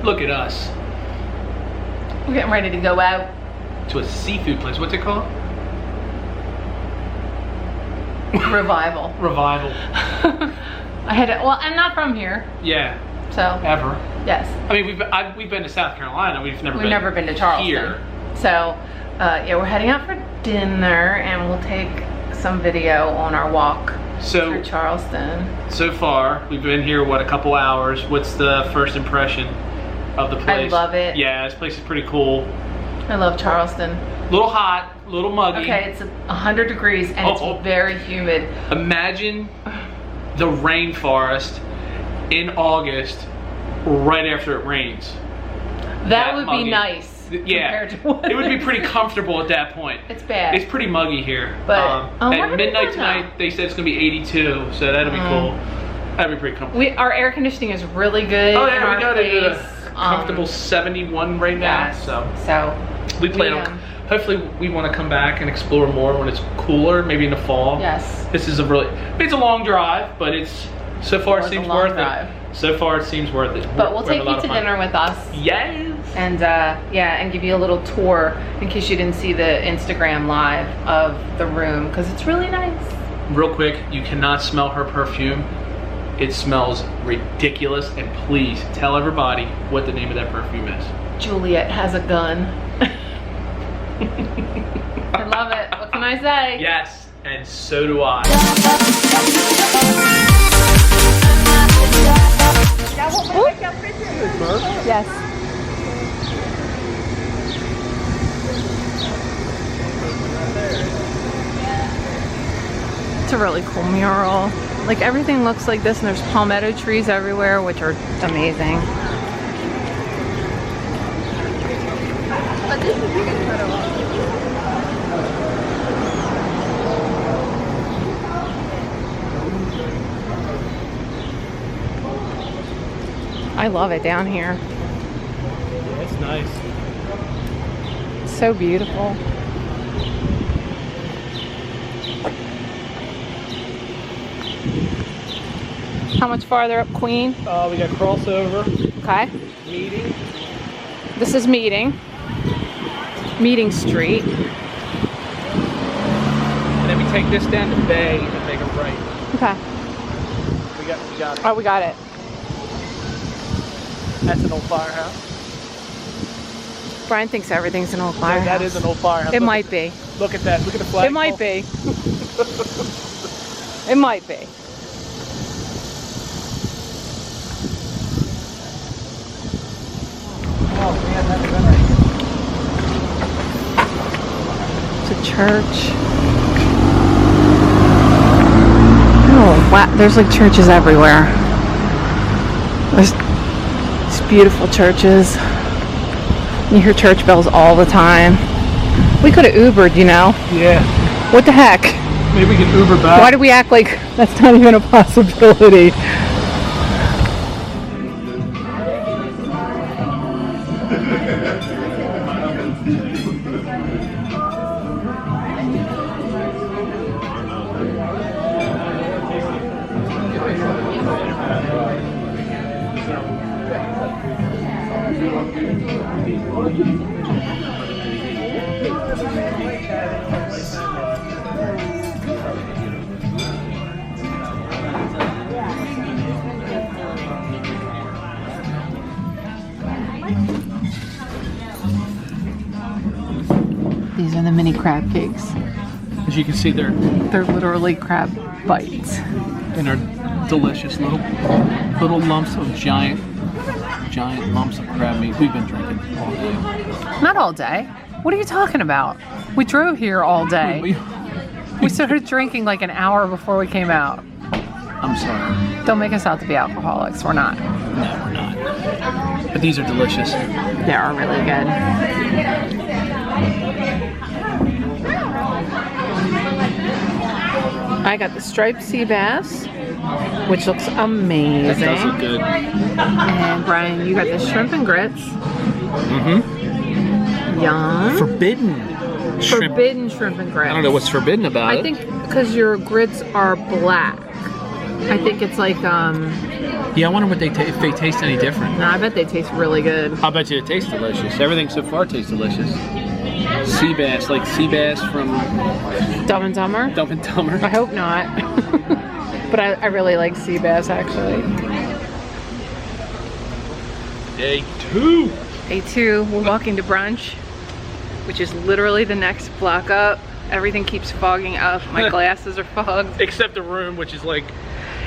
Look at us. We're getting ready to go out. To a seafood place. What's it called? Revival. Revival. I had to, well, I'm not from here. Yeah. So. Ever. Yes. I mean, we've been to South Carolina. We've never been to Charleston. Here. So, yeah, we're heading out for dinner, and we'll take some video on our walk through Charleston. So far, we've been here, what, a couple hours. What's the first impression of the place? I love it. Yeah, this place is pretty cool. I love Charleston. A little hot, a little muggy. Okay, it's 100 degrees and it's very humid. Imagine the rainforest in August right after it rains. That would muggy. Be nice. Yeah, it would be pretty comfortable at that point. It's bad. It's pretty muggy here. But at midnight tonight, they said it's gonna be 82, so that'll be cool. That'd be pretty comfortable. Our air conditioning is really good. Oh yeah, we got a comfortable 71 right now. Yes. So we plan on. Hopefully, we want to come back and explore more when it's cooler, maybe in the fall. Yes. This is it's a long drive, but it's so far it seems worth it. So far it seems worth it. But we'll take you to dinner with us. Yes. And yeah, and give you a little tour in case you didn't see the Instagram live of the room, because it's really nice. Real quick, you cannot smell her perfume. It smells ridiculous, and please tell everybody what the name of that perfume is. Juliet has a gun. I love it. What can I say? Yes, and so do I. Yes. It's a really cool mural. Like, everything looks like this, and there's palmetto trees everywhere, which are amazing. I love it down here. Yeah, it's nice. It's so beautiful. How much farther up Queen? We got crossover. Okay. Meeting. This is Meeting Street. And then we take this down to Bay and make a right. Okay. We got it. Oh, we got it. That's an old firehouse. Brian thinks everything's an old firehouse. Yeah, that is an old firehouse. It might be. Look at that. Look at the flag. It might be. It might be. Oh man, that's It's a church. Oh, wow. There's like churches everywhere. There's these beautiful churches. You hear church bells all the time. We could have Ubered, you know. Yeah. What the heck? Maybe we can Uber back. Why do we act like that's not even a possibility? These are the mini crab cakes. As you can see, they're literally crab bites. and are delicious little lumps of giant lumps of crab meat. We've been drinking all day. Not all day. What are you talking about? We drove here all day. We started drinking like an hour before we came out. I'm sorry. Don't make us out to be alcoholics. We're not. No, we're not. But these are delicious. They are really good. I got the striped sea bass, which looks amazing. That does look good. And Brian, you got the shrimp and grits. Mm-hmm. Yum. Forbidden shrimp. Forbidden shrimp and grits. I don't know what's forbidden about it. I think because your grits are black. I think it's like, Yeah, I wonder what if they taste any different. no, I bet they taste really good. I bet you it tastes delicious. Everything so far tastes delicious. Sea bass, like sea bass from Dumb and Dumber? Dumb and Dumber. I hope not. But I really like sea bass, actually. Day 2. Day 2, we're walking to brunch, which is literally the next block up. Everything keeps fogging up. My glasses are fogged. Except the room, which is like...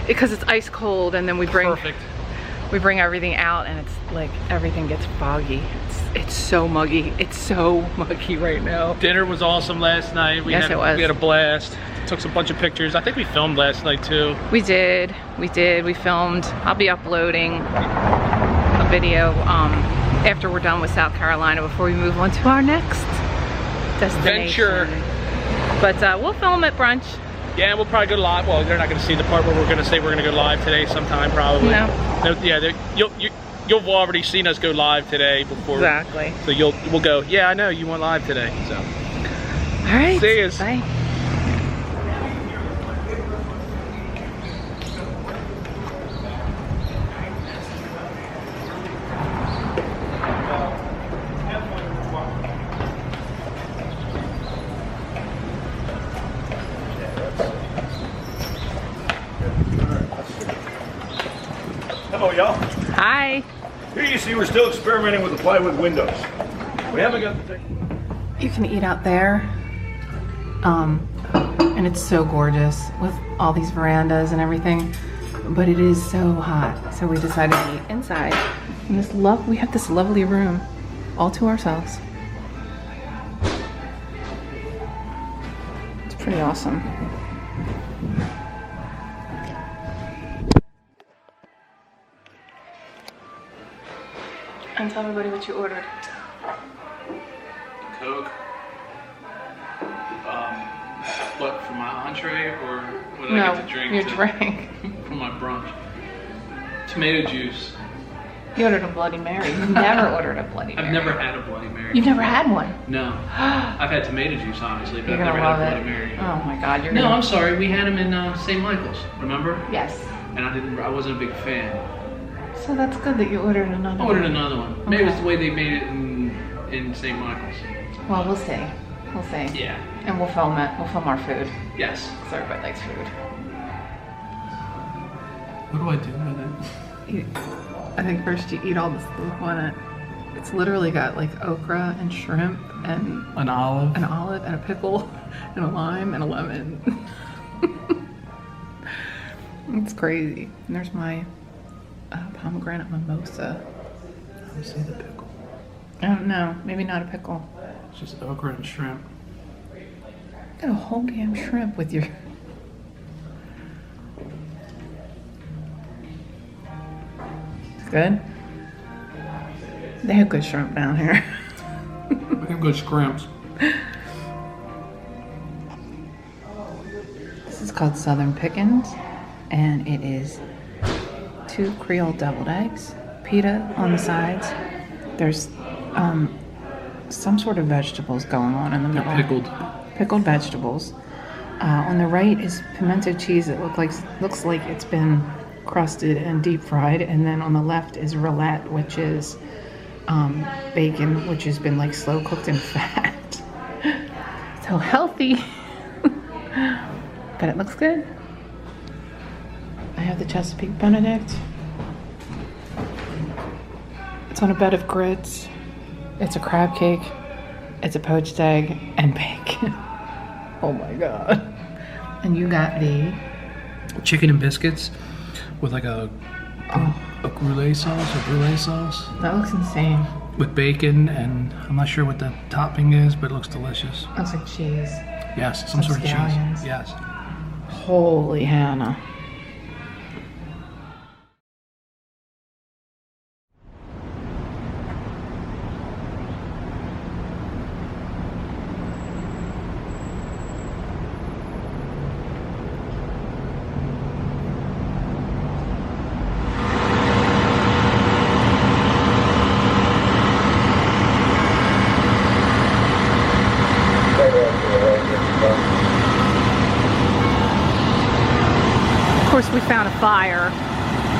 Because it's ice cold, and then we bring... Perfect. We bring everything out, and it's like everything gets foggy. It's so muggy. It's so muggy right now. Dinner was awesome last night. Yes, it was. We had a blast. Took a bunch of pictures. I think we filmed last night too. We did. We filmed. I'll be uploading a video after we're done with South Carolina before we move on to our next destination. Venture. But we'll film at brunch. Yeah, and we'll probably go live. Well, they're not going to see the part where we're going to say we're going to go live today sometime probably. No. Yeah, you've already seen us go live today before. Exactly. So we'll go, yeah, I know, you went live today. So. All right. See you. Bye. Hello, y'all. Hi. Here you see we're still experimenting with the plywood windows. We haven't got the thing. You can eat out there. And it's so gorgeous with all these verandas and everything. But it is so hot. So we decided to eat inside. And we have this lovely room all to ourselves. It's pretty awesome. And tell everybody what you ordered. Coke. What, for my entree or what I get to drink? Your drink. For my brunch. Tomato juice. You ordered a Bloody Mary. You've never ordered a Bloody Mary. I've never had a Bloody Mary. You've never had one? No. I've had tomato juice, honestly, but You're I've gonna never love had a it. Bloody Mary. Oh my God, you're No, gonna... I'm sorry. We had them in St. Michael's, remember? Yes. And I wasn't a big fan. So that's good that you ordered another I one. ordered another one. Maybe it was Okay. the way they made it in St. Michael's. Well, we'll see. We'll see. Yeah. And we'll film it. We'll film our food. Yes. Because everybody likes food. What do I do with it? I think first you eat all the stuff on it. It's literally got like okra and shrimp and An olive. an olive and a pickle and a lime and a lemon. It's crazy. And there's my pomegranate mimosa. Let me see the pickle. I don't know. Maybe not a pickle. It's just okra and shrimp. Got a whole damn shrimp with your... It's good? They have good shrimp down here. We have good scrimps. This is called Southern Pickins, and it is 2 Creole deviled eggs, pita on the sides. There's some sort of vegetables going on in the middle. Pickled vegetables. On the right is pimento cheese that looks like it's been crusted and deep fried, and then on the left is roulette, which is bacon, which has been like slow cooked in fat. So healthy. But it looks good. I have the Chesapeake Benedict. It's on a bed of grits. It's a crab cake. It's a poached egg and bacon. Oh my God. And you got the Chicken and biscuits with like a brulee sauce. That looks insane. With bacon, and I'm not sure what the topping is, but it looks delicious. Looks like cheese. Yes, some sort of scallions. cheese. Yes. Holy Hannah. found a fire.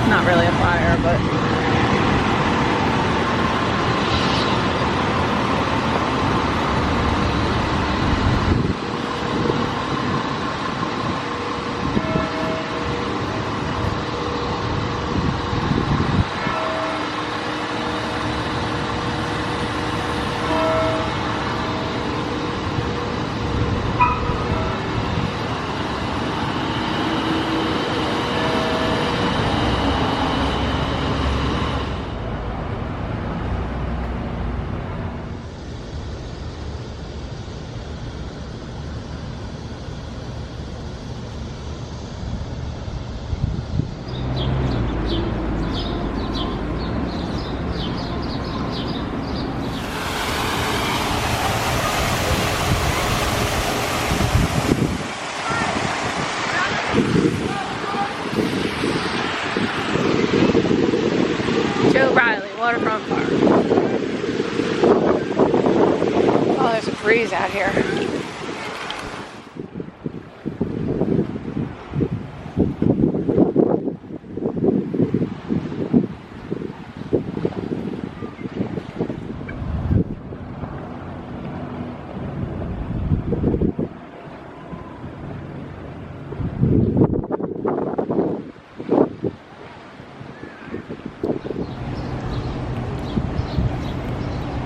Not really a fire, but... Waterfront Park. Oh, there's a breeze out here.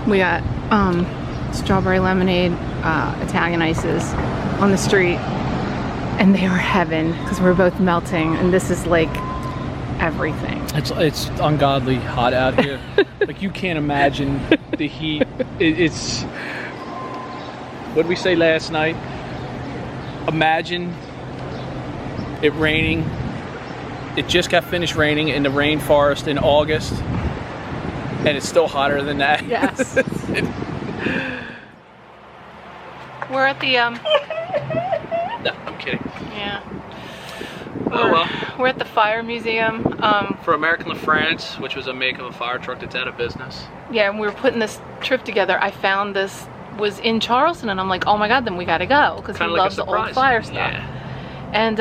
We got strawberry lemonade, Italian ices on the street, and they are heaven because we're both melting, and this is like everything. It's ungodly hot out here. Like, you can't imagine the heat. It's what did we say last night? Imagine it raining. It just got finished raining in the rainforest in August. And it's still hotter than that. Yes. We're at the No, I'm kidding. Yeah. Oh well. We're at the fire museum. For American LaFrance, which was a make of a fire truck that's out of business. Yeah, and we were putting this trip together. I found this was in Charleston, and I'm like, oh my god, then we gotta go because we love the old fire stuff. Yeah. And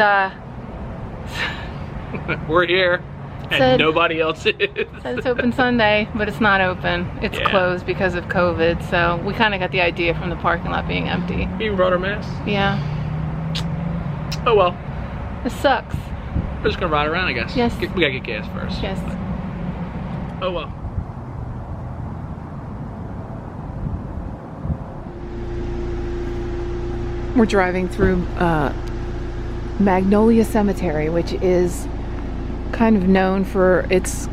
we're here. And nobody else is. Said it's open Sunday, but it's not open. It's closed because of COVID, so we kind of got the idea from the parking lot being empty. You even brought our masks? Yeah. Oh well. This sucks. We're just gonna ride around, I guess. Yes. We gotta get gas first. Yes. Oh well. We're driving through Magnolia Cemetery, which is kind of known for its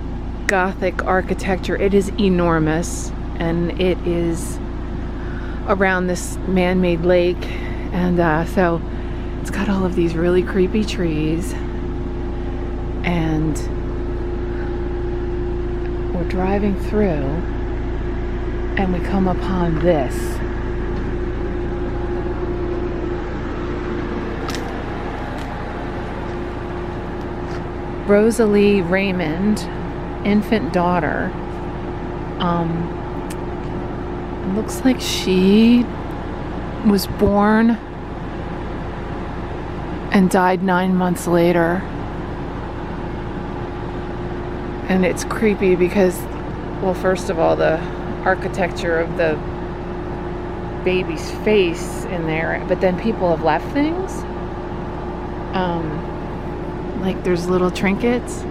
gothic architecture. It is enormous, and it is around this man-made lake, and so it's got all of these really creepy trees, and we're driving through and we come upon this. Rosalie Raymond, infant daughter. It looks like she was born and died 9 months later. And it's creepy because, well, first of all, the architecture of the baby's face in there, but then people have left things. Like there's little trinkets.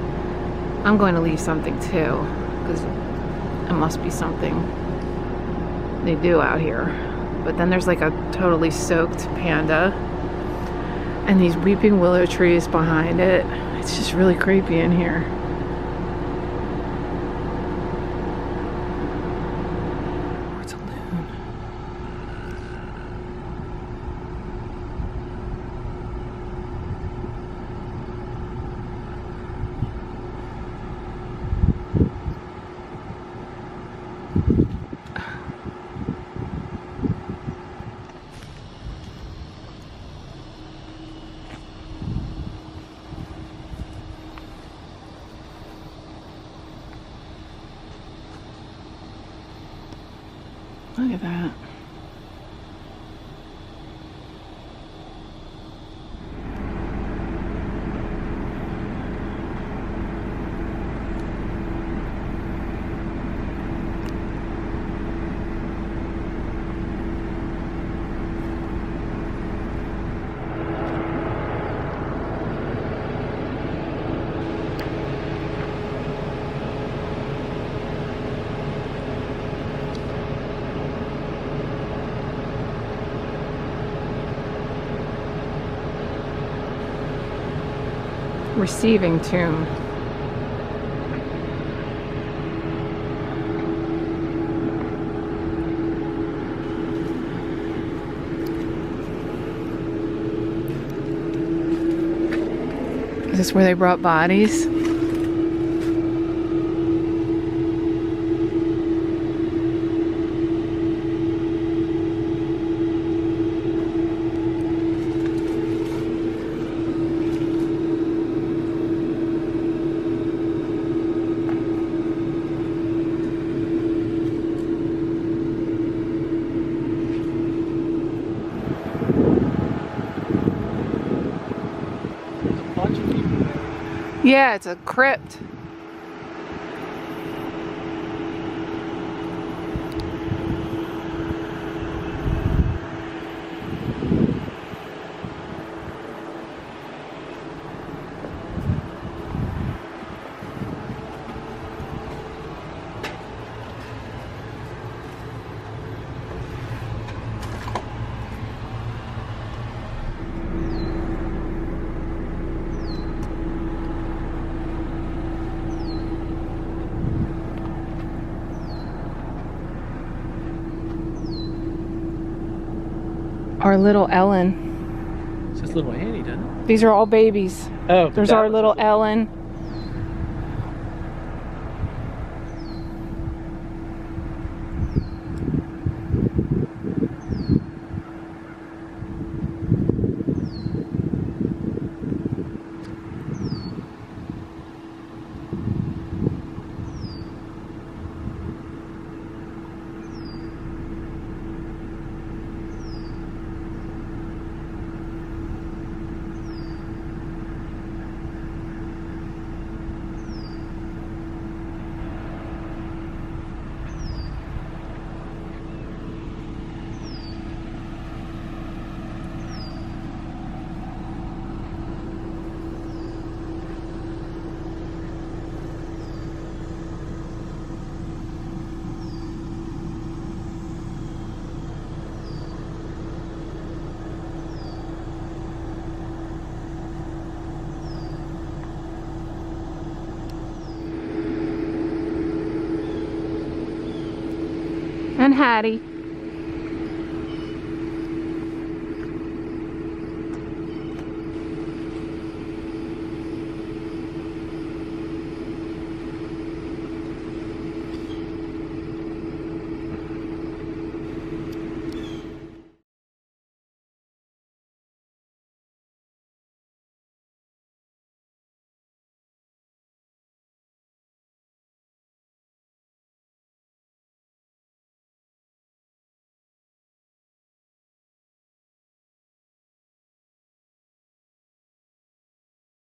I'm going to leave something too, because it must be something they do out here. But then there's like a totally soaked panda and these weeping willow trees behind it. It's just really creepy in here. It's a loon. Look at that. Receiving tomb. Is this where they brought bodies? Yeah, it's a crypt. Our little Ellen. It says little Annie, doesn't it? These are all babies. Oh, There's our little Ellen. And Hattie.